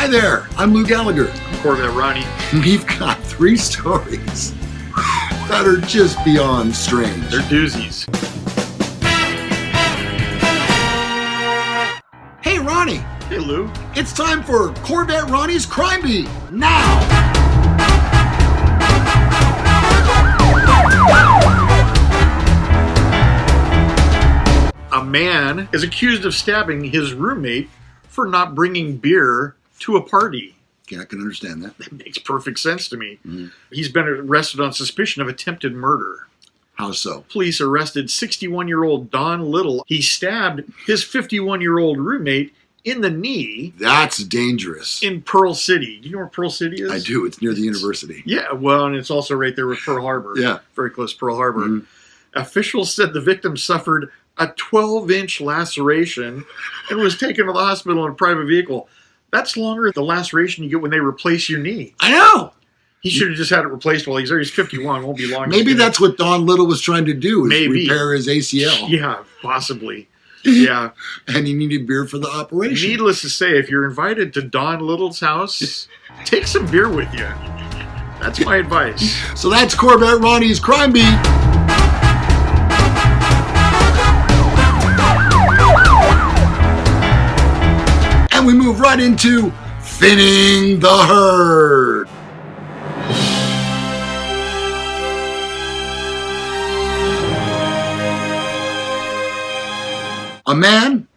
Hi there, I'm Lou Gallagher. Corvette.ronnie. We've got 3 stories that are just beyond strange. They're doozies. Hey Ronnie, Hey Lou. it's time for Corvette Ronnie's Crime Beat, now! A man is accused of stabbing his roommate for not bringing beer to a party. Yeah, I can understand that. That makes perfect sense to me. He's been arrested on suspicion of attempted murder. How so? Police arrested 61-year-old Don Little. He stabbed his 51-year-old roommate in the knee. That's dangerous. In Pearl City. Do you know where Pearl City is? I do, it's near the university. Yeah, well, and it's also right there with Pearl Harbor. Yeah. Very close to Pearl Harbor. Officials said the victim suffered a 12-inch laceration and was taken to the hospital in a private vehicle. That's longer than the laceration you get when they replace your knee. I know! He should have just had it replaced while he's 51. Won't be long. Maybe that's what Don Little was trying to do, is Maybe. repair his ACL. Yeah, possibly. Yeah. And he needed beer for the operation. Needless to say, if you're invited to Don Little's house, take some beer with you. That's my advice. So that's Corvette Ronnie's Crime Beat. And we move right into Thinning the Herd. A man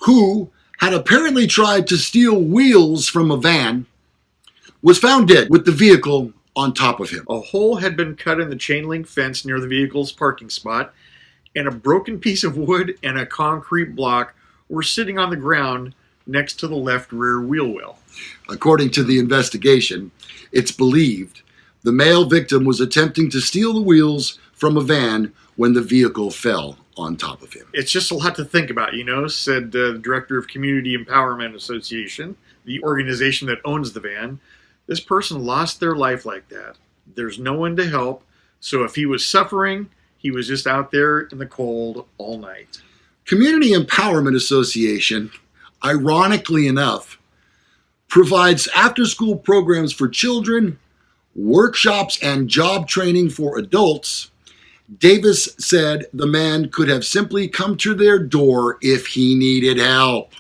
who had apparently tried to steal wheels from a van was found dead with the vehicle on top of him. A hole had been cut in the chain link fence near the vehicle's parking spot, and a broken piece of wood and a concrete block were sitting on the ground next to the left rear wheel well. According to the investigation, it's believed the male victim was attempting to steal the wheels from a van when the vehicle fell on top of him. It's just a lot to think about, said the director of Community Empowerment Association, the organization that owns the van. This person lost their life like that. There's no one to help, so if he was suffering, he was just out there in the cold all night. Community Empowerment Association, ironically enough, provides after-school programs for children, workshops, and job training for adults. Davis said the man could have simply come to their door if he needed help.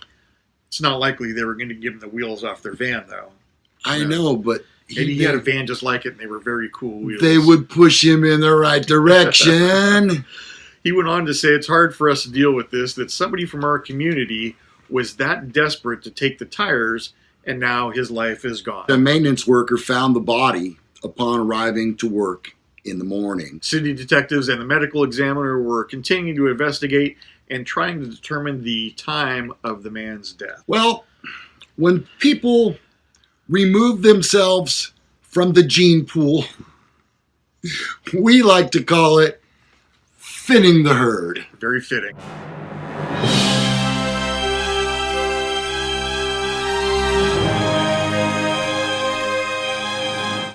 It's not likely they were going to give him the wheels off their van, though. I know, but Maybe he had a van just like it, and they were very cool wheels. They would push him in the right direction. He went on to say, it's hard for us to deal with this, that somebody from our community was that desperate to take the tires, and now his life is gone. The maintenance worker found the body upon arriving to work in the morning. City detectives and the medical examiner were continuing to investigate and trying to determine the time of the man's death. Well, when people remove themselves from the gene pool, we like to call it thinning the herd. Very fitting.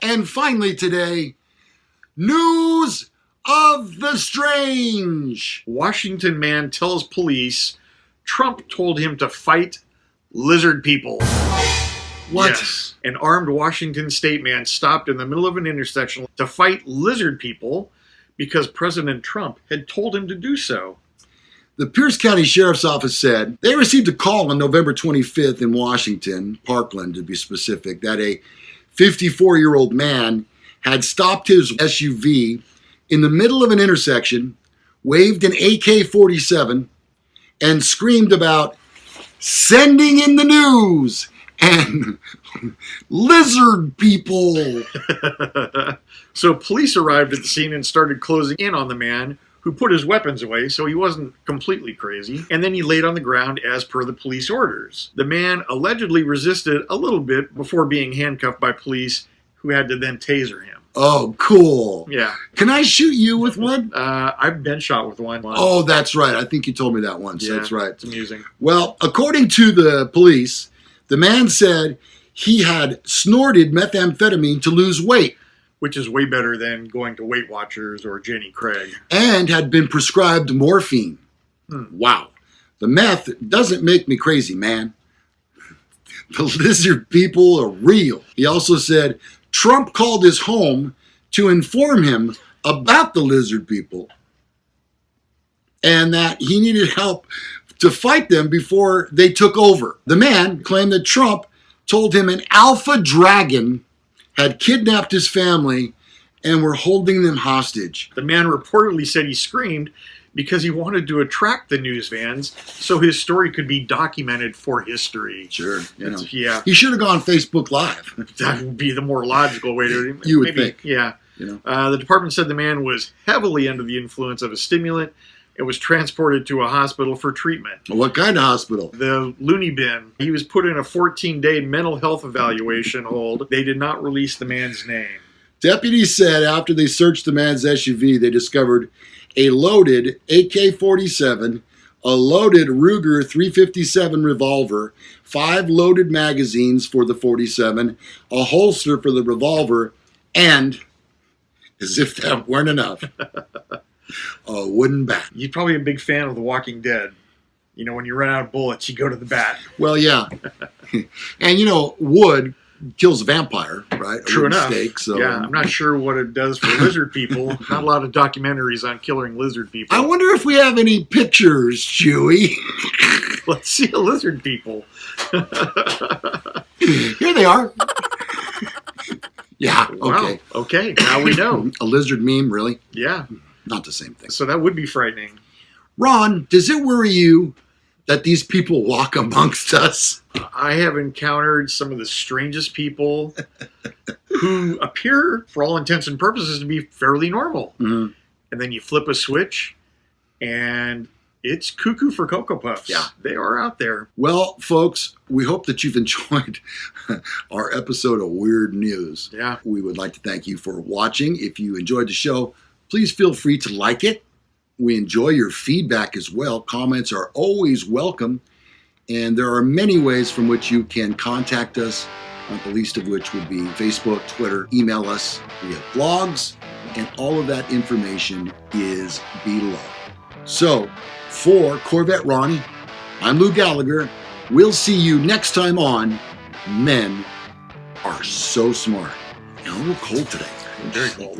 And finally today, news of the strange. Washington man tells police Trump told him to fight lizard people. What? Yes. An armed Washington state man stopped in the middle of an intersection to fight lizard people because President Trump had told him to do so. The Pierce County Sheriff's Office said they received a call on November 25th in Washington, Parkland to be specific, that a 54-year-old man had stopped his SUV in the middle of an intersection, waved an AK-47, and screamed about sending in the news and lizard people. So police arrived at the scene and started closing in on the man, who put his weapons away so he wasn't completely crazy, and then he laid on the ground as per the police orders. The man allegedly resisted a little bit before being handcuffed by police, who had to then taser him. Oh, cool. Yeah. Can I shoot you with one? I've been shot with one. Oh, that's right. I think you told me that once. Yeah, that's right. It's amusing. Well, according to the police, the man said he had snorted methamphetamine to lose weight. Which is way better than going to Weight Watchers or Jenny Craig. And had been prescribed morphine. Wow. The meth doesn't make me crazy, man. The lizard people are real. He also said Trump called his home to inform him about the lizard people and that he needed help to fight them before they took over. The man claimed that Trump told him an alpha dragon had kidnapped his family and were holding them hostage. The man reportedly said he screamed because he wanted to attract the news vans so his story could be documented for history. Sure, Yeah. He should have gone Facebook Live. That would be the more logical way to... You would think. Yeah. The department said the man was heavily under the influence of a stimulant and was transported to a hospital for treatment. What kind of hospital? The loony bin. He was put in a 14-day mental health evaluation hold. They did not release the man's name. Deputies said after they searched the man's SUV, they discovered a loaded AK-47, a loaded Ruger 357 revolver, 5 loaded magazines for the 47, a holster for the revolver, and, as if that weren't enough, a wooden bat. You're probably a big fan of The Walking Dead. When you run out of bullets, you go to the bat. Well, yeah. And, wood kills a vampire, right? True enough. Steak, so. Yeah, I'm not sure what it does for lizard people. Not a lot of documentaries on killing lizard people. I wonder if we have any pictures, Chewy. Let's see a lizard people. Here they are. Yeah, okay. Wow. Okay, now we know. A lizard meme, really? Yeah. Not the same thing. So that would be frightening. Ron, does it worry you that these people walk amongst us? I have encountered some of the strangest people who appear, for all intents and purposes, to be fairly normal. Mm-hmm. And then you flip a switch, and it's cuckoo for Cocoa Puffs. Yeah. They are out there. Well, folks, we hope that you've enjoyed our episode of Weird News. Yeah. We would like to thank you for watching. If you enjoyed the show, please feel free to like it. We enjoy your feedback as well. Comments are always welcome. And there are many ways from which you can contact us, not the least of which would be Facebook, Twitter, email us. We have blogs, and all of that information is below. So, for Corvette Ronnie, I'm Lou Gallagher. We'll see you next time on Men Are So Smart. And a little cold today. Very cold.